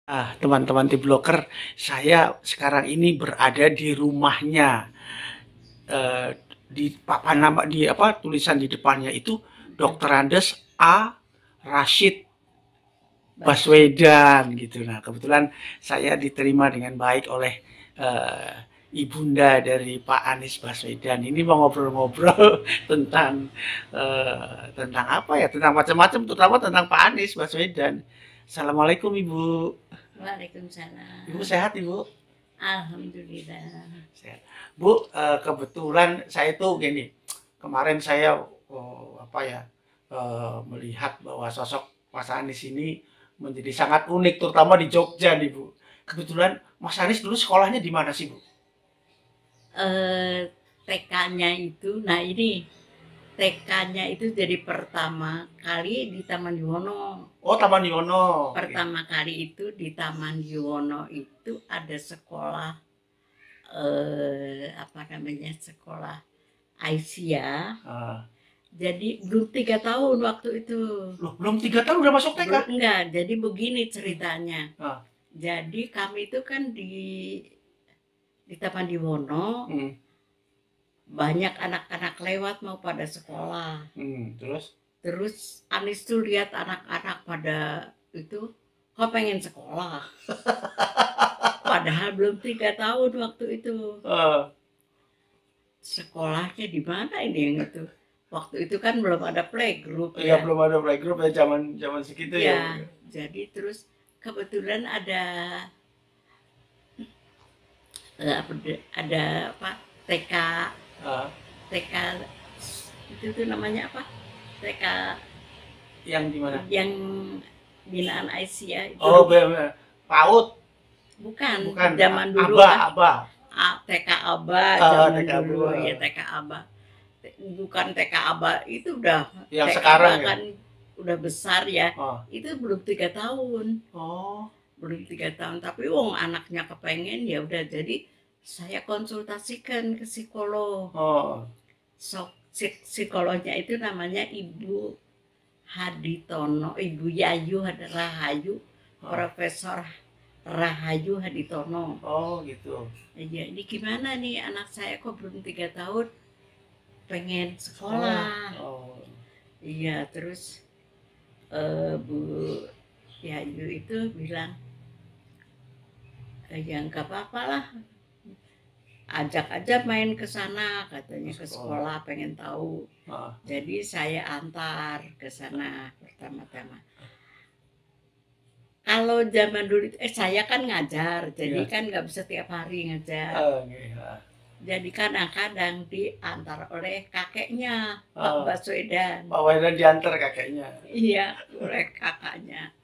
Teman-teman tim bloker, saya sekarang ini berada di rumahnya. Eh, di papan nama di apa tulisan di depannya itu Dr. Andes A. Rashid Baswedan gitu. Nah, kebetulan saya diterima dengan baik oleh eh, ibunda dari Pak Anies Baswedan. Ini mau ngobrol-ngobrol tentang apa ya? Tentang macam-macam, terutama tentang Pak Anies Baswedan. Assalamualaikum Ibu. Ibu Waalaikumsalam. sehat Ibu? Alhamdulillah. Sehat. Bu, kebetulan saya tuh gini, kemarin saya melihat bahwa sosok Mas Anies ini menjadi sangat unik, terutama di Jogja nih Bu. Kebetulan Mas Anies dulu sekolahnya di mana sih Bu? TK-nya itu, nah ini TK-nya itu jadi pertama kali di Taman Yuwono. Oh, Taman Yono. Pertama kali itu di Taman Yuwono itu ada sekolah apa namanya, sekolah Aisyah. Ah. Jadi belum 3 tahun waktu itu. Loh, belum 3 tahun udah masuk TK? Enggak, jadi begini ceritanya. Ah. Jadi kami itu kan di Taman Yuwono, banyak anak-anak lewat mau pada sekolah. Terus Anis tuh lihat anak-anak pada itu, kok pengen sekolah. Padahal belum 3 tahun waktu itu. Sekolahnya di mana ini yang itu? Waktu itu kan belum ada playgroup Iya, ya. belum ada playgroup ya zaman segitu ya. Ya, jadi terus kebetulan ada apa TK TK itu tuh namanya apa, TK Yang di mana? yang binaan Aisyah itu. Oh, PAUD. Bukan Bukan. zaman dulu Aba. TK Aba zaman dulu ya, TK Aba. Bukan TK Aba itu udah yang TK sekarang Aba kan udah besar ya. Itu belum 3 tahun. Belum 3 tahun, tapi wong anaknya kepengen, ya udah, jadi saya konsultasikan ke psikolog. Psikolognya itu namanya Ibu Haditono, Ibu Yayu Rahayu, Profesor Rahayu Haditono. Oh gitu. Ya, ini gimana nih anak saya kok belum 3 tahun pengen sekolah. Iya, terus Bu Yayu itu bilang, ya nggak apa-apa lah, ajak aja main ke sana, katanya, ke sekolah, pengen tahu. Jadi saya antar ke sana pertama-tama. Kalau zaman dulu saya kan ngajar, jadi kan nggak bisa tiap hari ngajar. Jadi kadang-kadang diantar oleh kakeknya Pak Baswedan. Pak Baswedan diantar kakeknya. Iya, oleh kakeknya.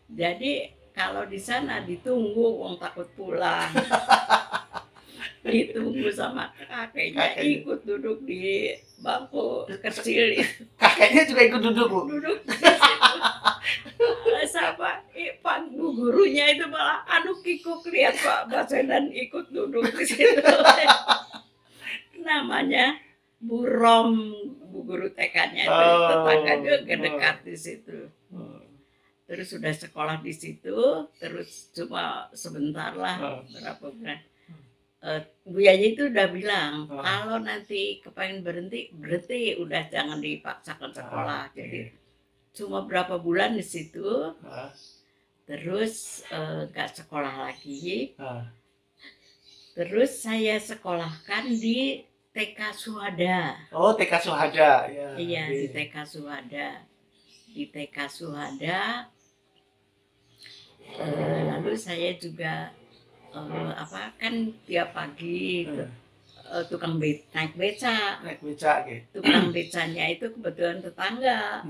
Jadi kalau di sana ditunggu, wong takut pulang. Ditunggu sama kakeknya, ikut duduk di bangku kecil. Kakeknya juga ikut duduk Bu? Duduk di situ. Sama Pak gurunya itu malah kikuk lihat Pak Baswedan ikut duduk di situ. Namanya Bu Rom, Bu guru TK-nya itu, tetangga juga dekat di situ. Terus sudah sekolah di situ, terus cuma sebentar lah, berapa bulan. Bu Yayi itu udah bilang, kalau nanti kepengen berhenti, udah jangan dipaksakan sekolah. Jadi cuma berapa bulan di situ, terus nggak sekolah lagi. Terus saya sekolahkan di TK Suhada. Oh, TK Suhada ya. Iya, di TK Suhada. Di TK Suhada. Lalu saya juga kan tiap pagi tukang naik beca. Gitu. Tukang becanya itu kebetulan tetangga.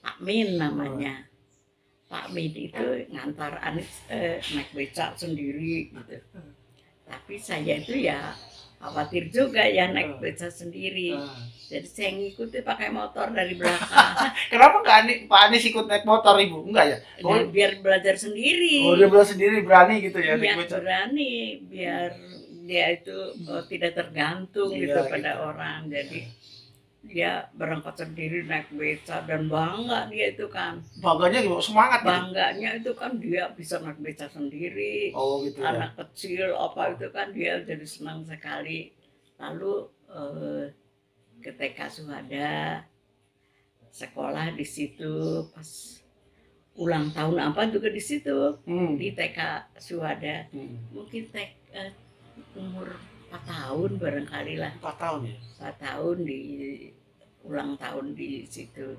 Pak Min namanya. Pak Min itu ngantar Anies naik beca sendiri gitu. Tapi saya itu ya khawatir juga ya naik beca sendiri. Jadi saya ngikuti pakai motor dari belakang. Kenapa Pak Anies ikut naik motor Ibu? Enggak ya? Biar belajar sendiri. Oh, dia belajar sendiri, berani gitu ya? Iya, berani, biar dia itu tidak tergantung gitu pada orang. Jadi dia berangkat sendiri naik beca dan bangga dia itu kan. Bangganya gimana? Semangat gitu? Bangganya itu kan dia bisa naik beca sendiri. Oh gitu ya. Anak kecil apa itu kan dia jadi senang sekali. Lalu ke TK Suhada, sekolah di situ, pas ulang tahun apa juga di situ, di TK Suhada. Mungkin umur 4 tahun barangkali lah. 4 tahun ya? 4 tahun di ulang tahun di situ.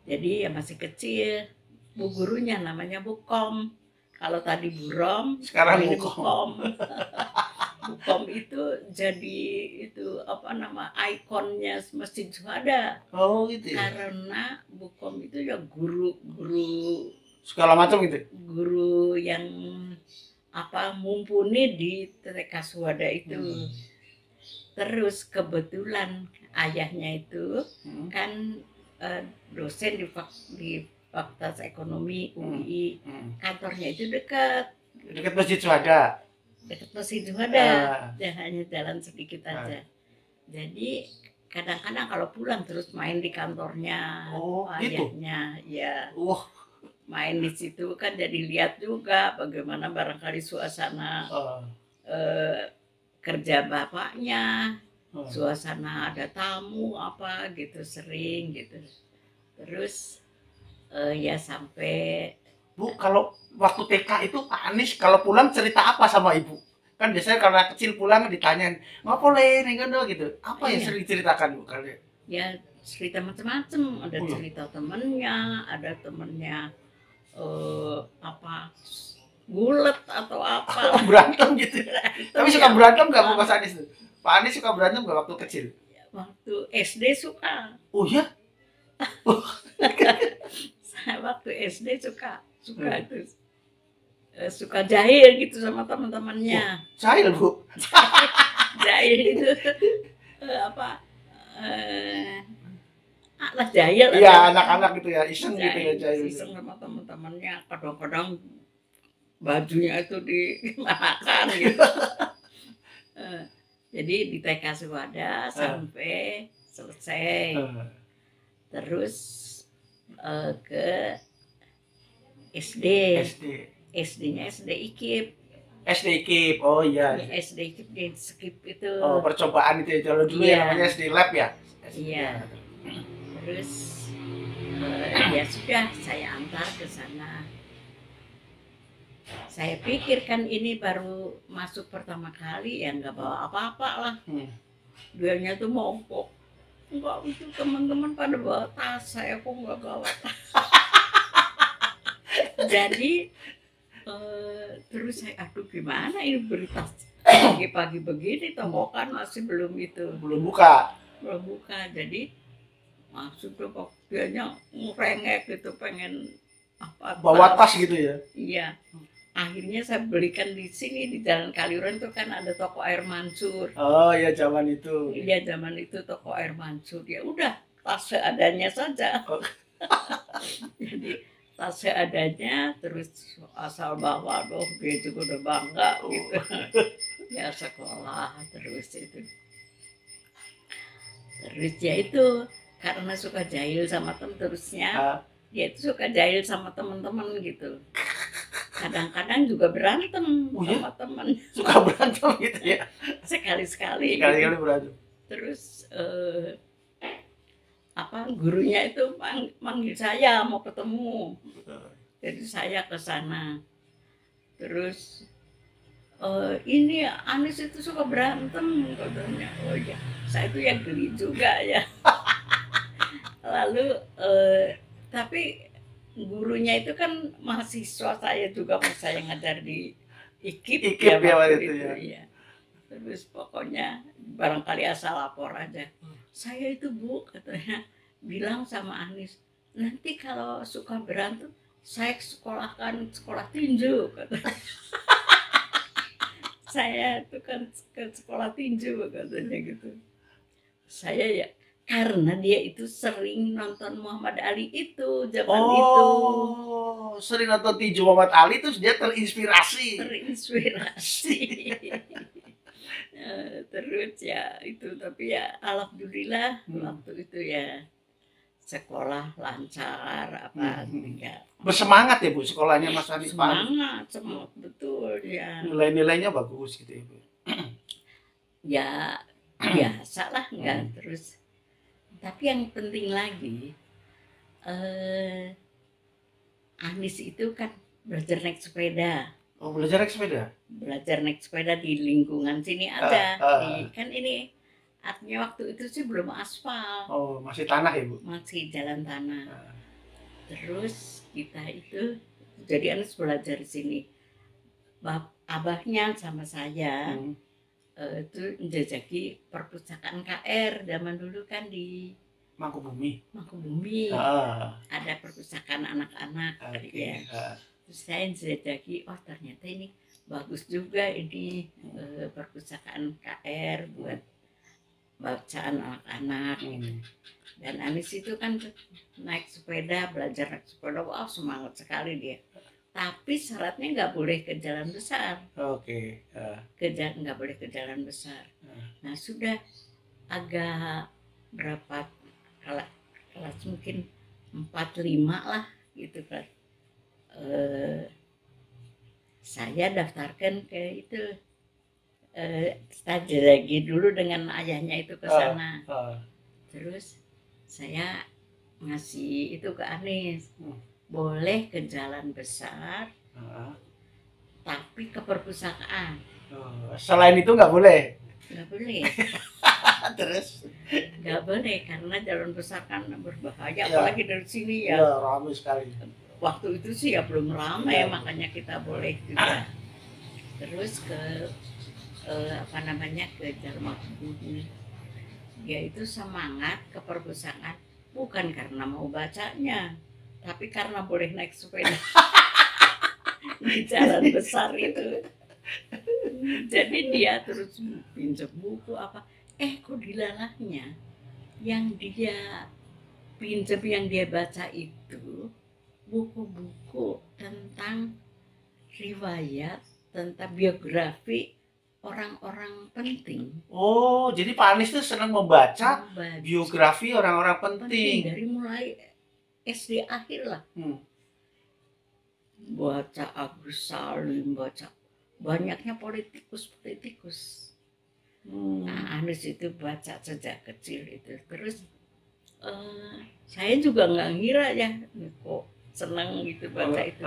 Jadi ya masih kecil. Bu gurunya namanya Bu Kom. Kalau tadi Burom, Sekarang ini Bu Bu Kom. Bu Kom itu jadi itu apa nama ikonnya Masjid Suhada. Oh gitu ya. Karena Bu Kom itu ya guru Segala macam gitu. Guru yang apa mumpuni di TK Suhada itu. Terus kebetulan ayahnya itu kan dosen di Fakultas Ekonomi UI. Kantornya itu dekat Masjid Suhada. Dekat Masjid Suhada. Dan hanya jalan sedikit aja. Jadi kadang-kadang kalau pulang terus main di kantornya ayahnya, gitu? Ya. Main di situ kan jadi lihat juga bagaimana barangkali suasana kerja bapaknya, suasana ada tamu apa gitu sering gitu. Terus ya sampai Bu, kalau waktu TK itu Pak Anies kalau pulang cerita apa sama Ibu? Kan biasanya karena kecil pulang ditanyain, "Ngapain nih gitu?" Apa yang sering ceritakan Bu kalian? Ya cerita macam-macam, ada cerita temennya, ada temennya apa gulet atau apa. Berantem gitu. Tapi suka berantem nggak Bu Mas Anies tuh? Pak Anies suka berantem nggak waktu kecil? Waktu SD suka. Oh ya? Saya waktu SD suka itu suka jahil gitu sama teman-temannya. Jahil Bu? Jahil itu apa? Lah jahil. Iya anak-anak gitu ya, iseng gitu ya jahil. Iseng sama teman-temannya, kadang-kadang bajunya itu dimakan gitu. Jadi di TK Suhada sampai selesai. Terus ke SD. SD-nya SD IKIP. SD IKIP, oh iya. SD IKIP di skip itu. Oh percobaan itu ya, kalau dulu ya namanya SD Lab ya. Iya. Terus ya sudah saya antar ke sana. Saya pikir kan ini baru masuk pertama kali ya nggak bawa apa-apa lah. Dianya tuh mogok. Enggak, itu teman-teman pada bawa tas, saya kok nggak bawa tas. Jadi terus saya aduh gimana ini berita pagi-pagi begini toko kan masih belum buka. Jadi maksud tuh kok dianya ngerengek gitu pengen apa bawa tas gitu ya. Iya. Akhirnya saya belikan di sini di Jalan Kaliuran tuh kan ada toko air mansur. Oh ya zaman itu. Iya zaman itu toko air mansur. Ya udah tas seadanya saja. Jadi tas seadanya terus asal bawa dong dia juga udah bangga gitu. Ya sekolah terus itu. Terus ya itu karena suka jahil sama terusnya dia itu suka jahil sama teman-teman gitu. Kadang-kadang juga berantem sama teman. Suka berantem gitu ya? Sekali-sekali gitu. Berantem. Terus apa gurunya itu manggil saya mau ketemu. Jadi saya ke sana. Terus ini Anies itu suka berantem katanya. Oh ya, saya itu yang geli juga ya. Lalu tapi gurunya itu kan mahasiswa saya juga, saya ngajar di IKIP ya waktu itu ya. Terus pokoknya barangkali asal lapor aja. Saya itu Bu katanya bilang sama Anies, nanti kalau suka berantem saya sekolahkan sekolah tinju katanya. Saya itu kan ke sekolah tinju katanya gitu. Saya ya karena dia itu sering nonton Muhammad Ali itu zaman itu. Oh, sering nonton tinju Muhammad Ali terus dia terinspirasi. Terus ya itu, tapi ya alhamdulillah waktu itu ya sekolah lancar apa enggak. Bersemangat ya Bu sekolahnya Mas Andi? Semangat, semangat betul ya. Nilai-nilainya bagus gitu ya Bu? Ya biasa lah enggak terus. Tapi yang penting lagi, Anis itu kan belajar naik sepeda. Oh belajar naik sepeda? Belajar naik sepeda di lingkungan sini ada. Kan ini artinya waktu itu sih belum aspal. Oh masih tanah ya Bu? Masih jalan tanah. Terus kita itu, jadi Anis belajar di sini. Abahnya sama saya itu menjajaki perpustakaan KR zaman dulu kan di Mangkubumi. Ada perpustakaan anak-anak ya. Terus saya menjajaki, oh ternyata ini bagus juga ini perpustakaan KR buat bacaan anak-anak. Dan Anis itu kan naik sepeda, belajar naik sepeda, wah semangat sekali dia. Tapi syaratnya nggak boleh ke jalan besar. Nggak boleh ke jalan besar. Nah sudah agak berapa kelas mungkin 4-5 lah gitu kan. Saya daftarkan ke itu stage lagi dulu dengan ayahnya itu ke sana. Terus saya ngasih itu ke Anis, boleh ke jalan besar, tapi ke perpustakaan. Selain itu nggak boleh? Nggak boleh. Terus? Nggak boleh karena jalan besar kan berbahaya, apalagi dari sini ya. Ramai sekali. Waktu itu sih ya belum ramai, makanya kita boleh juga. Terus ke ke Jalan Bumi. Dia itu semangat ke perpustakaan bukan karena mau bacanya, tapi karena boleh naik sepeda di jalan besar itu. Jadi dia terus pinjam buku apa, kok dilalahnya yang dia pinjam, yang dia baca itu buku-buku tentang riwayat, tentang biografi orang-orang penting. Oh, jadi Pak Anies tuh senang membaca biografi orang-orang penting. Dari mulai SD akhir lah. Baca Agus Salim, baca banyaknya politikus. Nah, Anies itu baca sejak kecil itu. Terus saya juga nggak ngira ya kok senang gitu baca itu.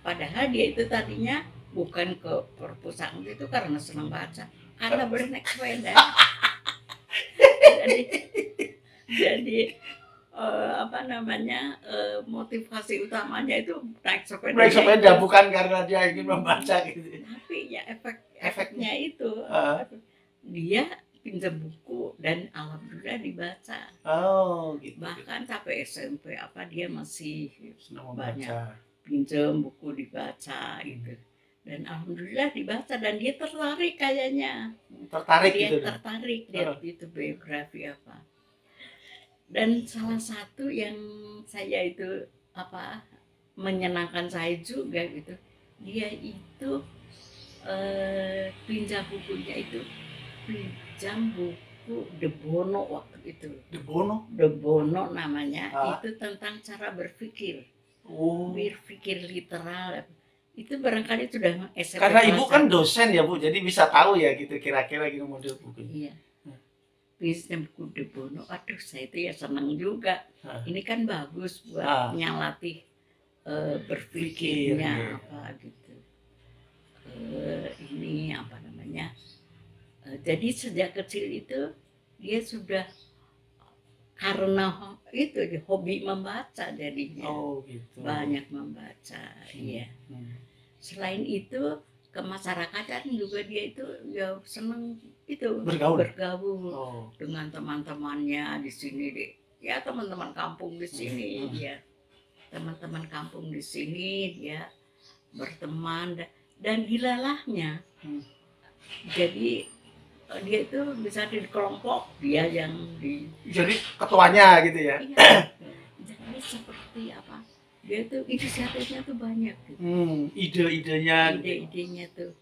Padahal dia itu tadinya bukan ke perpustakaan itu karena senang baca, karena boleh naik sepeda. jadi motivasi utamanya itu naik sepeda. Naik sepeda bukan karena dia ingin membaca gitu. Tapi ya efeknya itu dia pinjam buku dan alhamdulillah dibaca. Oh gitu. Bahkan sampai SMP dia masih senang banyak membaca. Pinjam buku dibaca gitu. Dan alhamdulillah dibaca dan dia tertarik kayaknya. Tertarik lihat itu biografi apa. Dan salah satu yang saya itu menyenangkan saya juga gitu, dia itu pinjam bukunya itu, pinjam buku De Bono waktu itu. De Bono? De Bono namanya, itu tentang cara berpikir. Berpikir literal. Itu barangkali sudah SMP. Karena Ibu kan dosen ya Bu, jadi bisa tahu ya gitu kira-kira gitu model bukunya. Iya. Pinjam buku De Bono, aduh saya itu ya senang juga. Ini kan bagus buat nyalatih berpikirnya gitu. Ini jadi sejak kecil itu dia sudah karena itu hobi membaca jadinya. Gitu. Banyak membaca, iya. Selain itu ke masyarakatan juga dia itu ya senang itu bergaul dengan teman-temannya di sini ya teman-teman kampung di sini dia. Teman-teman kampung di sini dia berteman dan dilalahnya. Jadi dia itu bisa di kelompok, dia yang jadi ketuanya gitu ya. Iya. Jadi seperti dia tuh inisiatifnya tuh banyak gitu. Ide-idenya tuh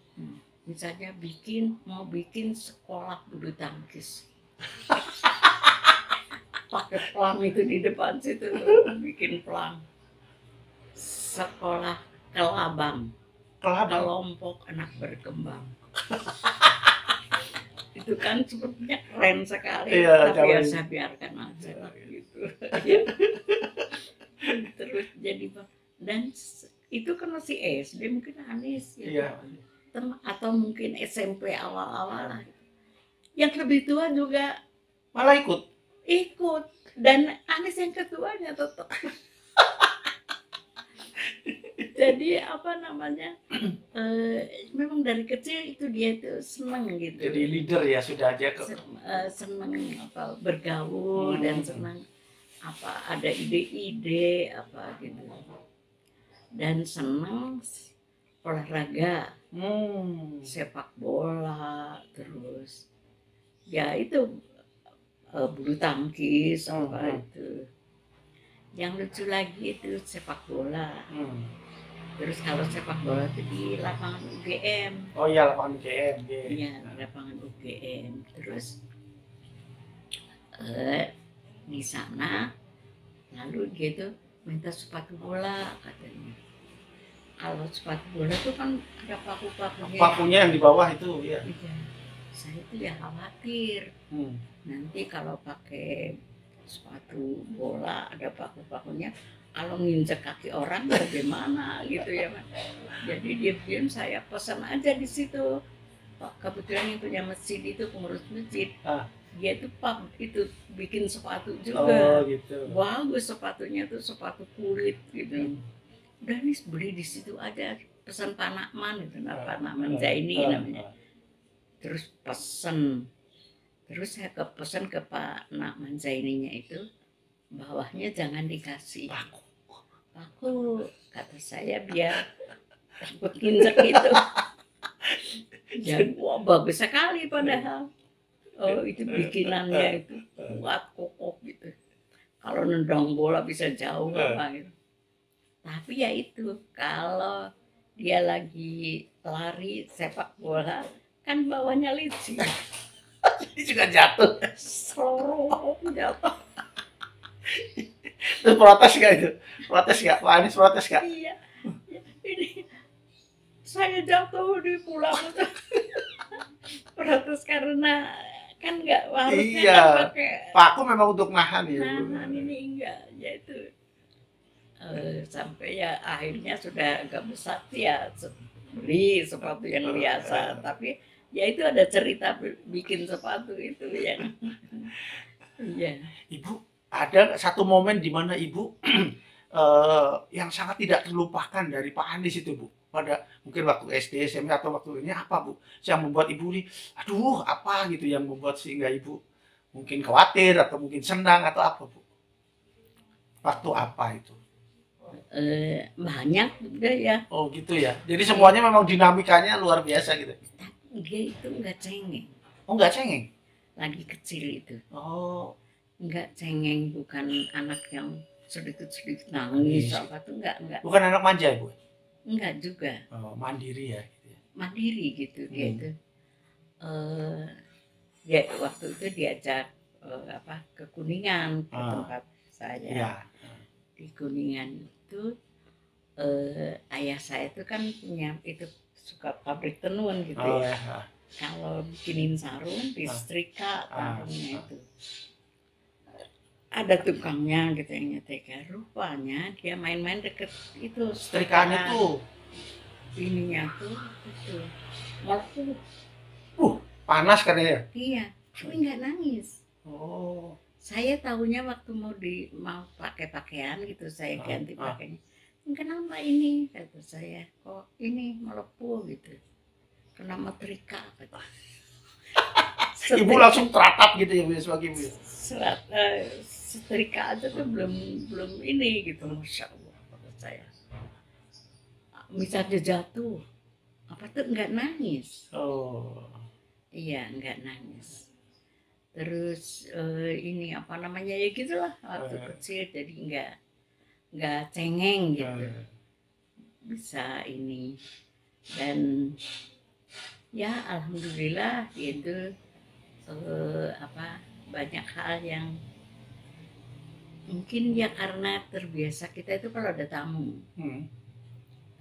misalnya mau bikin sekolah bulu tangkis, pakai pelang itu di depan situ tuh, bikin pelang. Sekolah kelabang, kelompok anak berkembang. Itu kan sepertinya keren sekali, Iya, tapi ya zaman saya biarkan aja lah gitu. Terus jadi dan itu kan masih SD, mungkin Anis ya, iya. atau mungkin SMP awal-awal lah. Yang lebih tua juga Malah ikut. dan Anis yang ketuanya tetap. Jadi apa namanya, memang dari kecil itu dia itu senang gitu. Jadi leader ya sudah aja Senang apa bergaul dan senang apa ada ide-ide apa gitu. Dan senang olahraga, sepak bola, terus ya itu bulu tangkis apa itu. Yang lucu lagi itu sepak bola. Terus kalau sepak bola itu di lapangan UGM. Oh iya, lapangan UGM. Iya, lapangan UGM. Terus di sana lalu gitu minta sepatu bola katanya. Kalau sepatu bola itu kan ada paku-pakunya. Pakunya yang di bawah itu, ya. Iya. Saya itu ya khawatir. Nanti kalau pakai sepatu bola ada paku-pakunya, kalau nginjek kaki orang bagaimana gitu ya, Mas. Jadi diam-diam saya pesan aja di situ. Pak, kebetulan yang punya masjid itu pengurus masjid. Dia itu bikin sepatu juga. Oh gitu. Bagus sepatunya tuh, sepatu kulit gitu. Udah nih beli di situ aja, pesan Pak Nakman itu, Pak Nakman Zaini namanya. Terus pesen. Terus saya pesan ke Pak Nakman Zaininya itu, bawahnya jangan dikasih paku, kata saya, biar takut nginjek itu. Dan wah bagus sekali padahal. Oh itu bikinannya itu kuat kokoh gitu. Kalau nendang bola bisa jauh apa gitu. Tapi ya itu kalau dia lagi lari sepak bola kan bawahnya licin. Ini juga jatuh. Serong jatuh. Terus protes gak itu? Protes gak? Pak Anies protes gak? Iya. Ini saya jatuh di pulang. Protes karena kan nggak harusnya iya. Kan pakai paku memang untuk nahan ya. Nahan ini enggak, yaitu sampai ya akhirnya sudah agak besar ya beli sepatu yang biasa, tapi ya itu ada cerita bikin sepatu itu ya. Iya. Ibu ada satu momen di mana Ibu yang sangat tidak terlupakan dari Pak Anies itu, Bu. Pada mungkin waktu SD, SMP atau waktu ini apa, Bu? Yang membuat Ibu nih, aduh, apa gitu yang membuat sehingga Ibu mungkin khawatir atau mungkin senang atau apa, Bu? Waktu apa itu? Banyak juga ya. Oh gitu ya. Jadi semuanya memang dinamikanya luar biasa gitu. Dia itu enggak cengeng. Oh enggak cengeng? Lagi kecil itu. Oh. Enggak cengeng, bukan anak yang sedikit-sedikit nangis apa tuh enggak. Bukan anak manja, Bu? Enggak juga. Oh, mandiri ya gitu ya. Mandiri gitu dia itu. Ya waktu itu diajak ke Kuningan, ke tempat saya. Iya. Di Kuningan itu ayah saya itu kan punya itu suka pabrik tenun gitu ya. Kalau bikinin sarung disetrika sarungnya itu. Ada tukangnya gitu yang nyetrika. Rupanya dia main-main deket itu setrikaan itu. Ininya tuh itu melepuh. Panas kan ya? Iya, tapi nggak nangis. Oh. Saya tahunya waktu mau pakai pakaian gitu, saya ganti pakaiannya. Kenapa ini? Kata saya, kok ini melepuh gitu. Kena metrika. Ibu langsung teratap gitu ya, sebagai ibu. Setrika aja tuh belum ini gitu, Masya Allah, kata saya. Misalnya jatuh, apa tuh nggak nangis. Oh. Iya, nggak nangis. Terus ini apa namanya ya gitulah, waktu kecil jadi nggak cengeng gitu. Bisa ini. Dan Ya alhamdulillah itu banyak hal yang mungkin ya karena terbiasa kita itu kalau ada tamu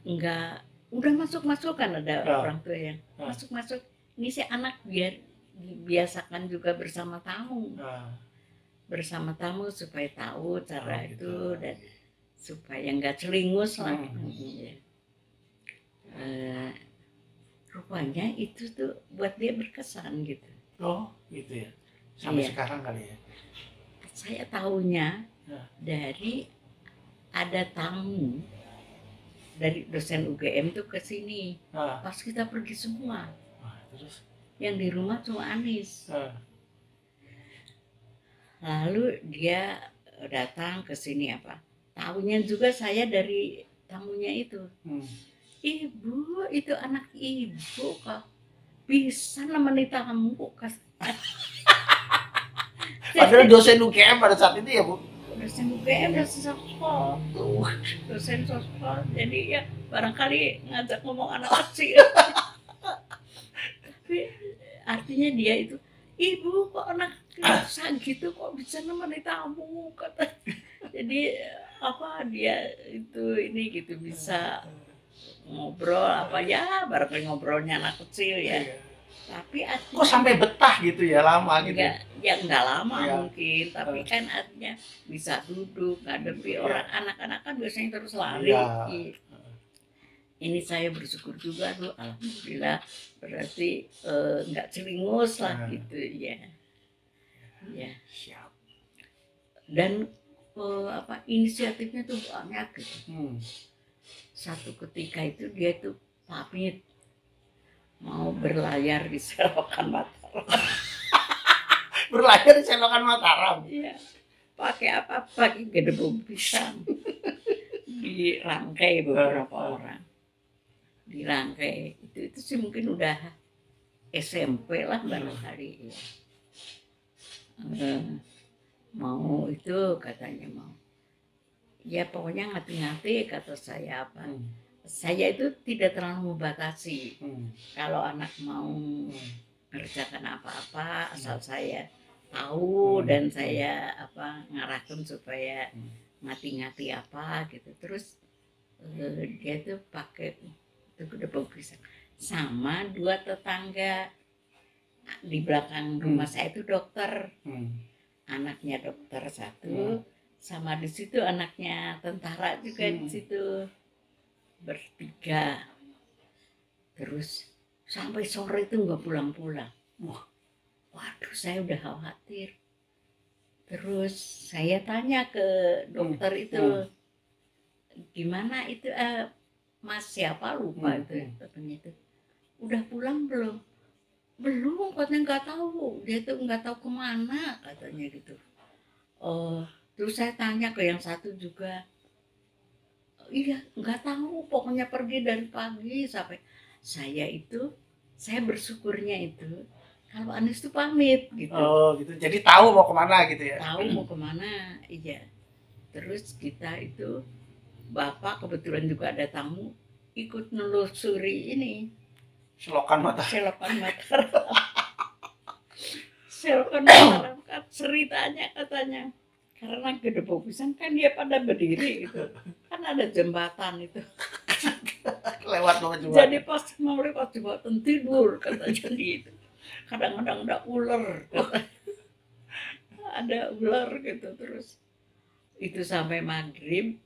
enggak udah masuk kan ada orang tua yang masuk ini si anak biar dibiasakan juga bersama tamu supaya tahu cara itu dan supaya nggak celingus lah. Rupanya itu tuh buat dia berkesan gitu. Oh gitu ya, sampai sekarang kali ya. Saya tahunya dari ada tamu dari dosen UGM tuh ke sini. Pas kita pergi semua. Terus? Yang di rumah cuma Anis. Lalu dia datang ke sini tahunya juga saya dari tamunya itu. Ibu, itu anak ibu kok bisa nemeni tamu kok. Padahal dosen UGM pada saat itu ya Bu? Dosen UGM, dosen sosok tuh, dosen sosok. Jadi ya barangkali ngajak ngomong anak kecil. Tapi artinya dia itu, ibu kok anak gitu kok bisa nemeni tamu kata. Jadi dia itu ini gitu bisa ngobrol barangkali ngobrolnya anak kecil ya. Tapi artinya, kok sampai betah gitu ya lama gitu? Enggak lama mungkin, tapi kan artinya bisa duduk ngadepi orang anak-anak kan biasanya terus lari. Ini saya bersyukur juga tuh, alhamdulillah berarti nggak celingus lah gitu ya. Ya. Dan inisiatifnya tuh banyak gitu. Satu ketika itu dia tuh pamit mau berlayar di Selokan Mataram. Berlayar di Selokan Mataram? Iya. Pakai gedebong pisang. Dirangkai beberapa orang. Dirangkai. Itu sih mungkin udah SMP lah barangkali. Ya. Mau itu katanya mau. Ya pokoknya ngati-ngati kata saya Saya itu tidak terlalu membatasi. Kalau anak mau mengerjakan apa-apa asal saya tahu dan saya ngarahkan supaya ngati-ngati gitu. Terus dia tuh pakai itu gedebong pisang. Sama 2 tetangga di belakang rumah saya itu dokter. Anaknya dokter 1. Sama di situ anaknya tentara juga di situ bertiga. Terus sampai sore itu nggak pulang-pulang. Waduh, saya udah khawatir. Terus saya tanya ke dokter itu, gimana itu Mas siapa lupa itu katanya itu. Udah pulang belum? Belum, katanya nggak tahu. Dia tuh nggak tahu kemana katanya gitu. Terus saya tanya ke yang satu juga, iya nggak tahu, pokoknya pergi dari pagi sampai saya bersyukurnya itu kalau Anis tuh pamit gitu. Oh gitu, jadi tahu mau kemana gitu ya? Tahu mau kemana, iya. Terus kita itu Bapak kebetulan juga ada tamu ikut nelusuri ini Selokan Mataram. Selokan Mataram kan ceritanya katanya. Karena gedebong pisang kan dia pada berdiri gitu. Kan ada jembatan itu. Lewat jembatan. Jadi pas mau lewat jembatan tidur katanya gitu. Kadang-kadang ada ular. Ada ular gitu terus. Itu sampai maghrib.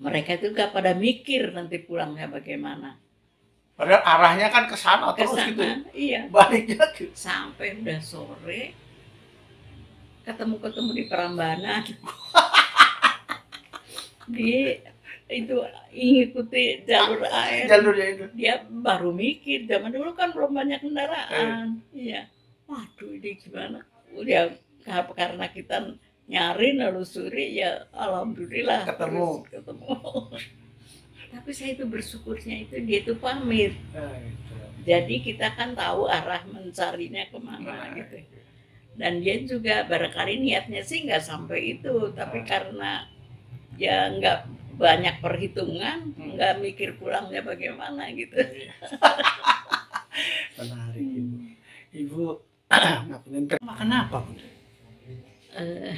Mereka itu gak pada mikir nanti pulangnya bagaimana. Padahal arahnya kan ke sana terus gitu. Iya. Baliknya gitu. Sampai udah sore. Ketemu di Prambanan. Itu ikuti jalur air. Jalurnya itu. Dia baru mikir, zaman dulu kan belum banyak kendaraan. Iya. Waduh, ini gimana? Udah karena kita nyari nelusuri ya alhamdulillah ketemu. Tapi saya itu bersyukurnya itu dia itu pamit. Jadi kita kan tahu arah mencarinya kemana gitu. Dan dia juga barangkali niatnya sih nggak sampai itu, tapi karena ya nggak banyak perhitungan, nggak mikir pulangnya bagaimana gitu. menarik Ibu. Ibu ngapain makan apa Bunda? Eh,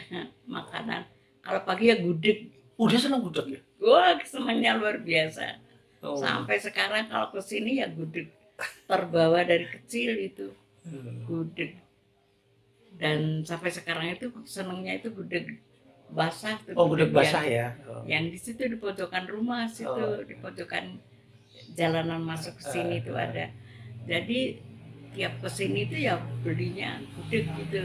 makanan kalau pagi ya gudeg. Udah senang gudeg ya? Wah, senangnya luar biasa. Oh. Sampai sekarang kalau ke sini ya gudeg. Terbawa dari kecil itu gudeg. Dan sampai sekarang itu senangnya itu gudeg basah tuh. Oh, gudeg basah ya. Yang di situ di pojokan rumah situ, di pojokan jalanan masuk ke sini tuh ada. Jadi tiap ke sini itu ya belinya gudeg gitu.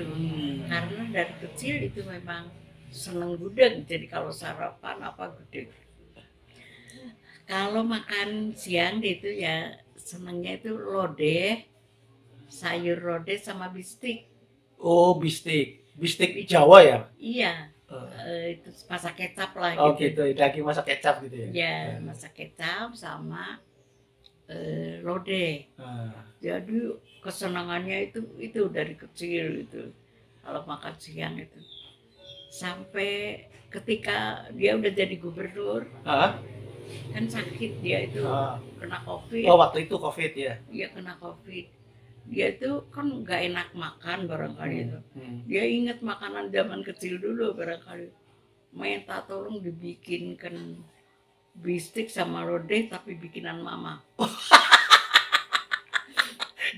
Karena dari kecil itu memang seneng gudeg. Jadi kalau sarapan apa gudeg. Kalau makan siang itu ya senangnya itu lodeh, sayur lodeh sama bistik. Oh, bistik. Bistik Jawa ya? Iya. Itu masak kecap lah Oh gitu. gitu, daging masak kecap gitu ya? Ya, masak kecap sama lodeh. Jadi kesenangannya itu dari kecil itu. Kalau makan siang itu. Sampai ketika dia udah jadi gubernur, kan sakit dia itu, kena COVID. Oh, waktu itu COVID ya? Iya, kena COVID. Dia itu kan nggak enak makan barangkali itu. Dia ingat makanan zaman kecil dulu barangkali. Minta tolong dibikinkan bistik sama lodeh tapi bikinan mama.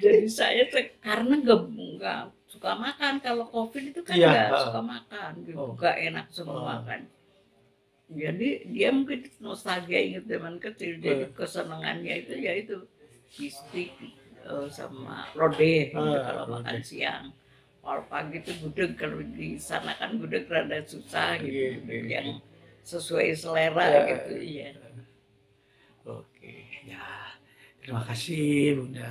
Jadi saya karena nggak suka makan, kalau COVID itu kan nggak suka makan, gitu. Nggak enak semua kan. Jadi dia mungkin nostalgia ingat zaman kecil, jadi kesenangannya itu ya itu bistik sama lodeh gitu kalau makan siang. Kalau pagi itu gudeg, kalau di sana kan gudeg rada susah gitu, yang sesuai selera gitu ya. Oke, ya terima kasih Bunda.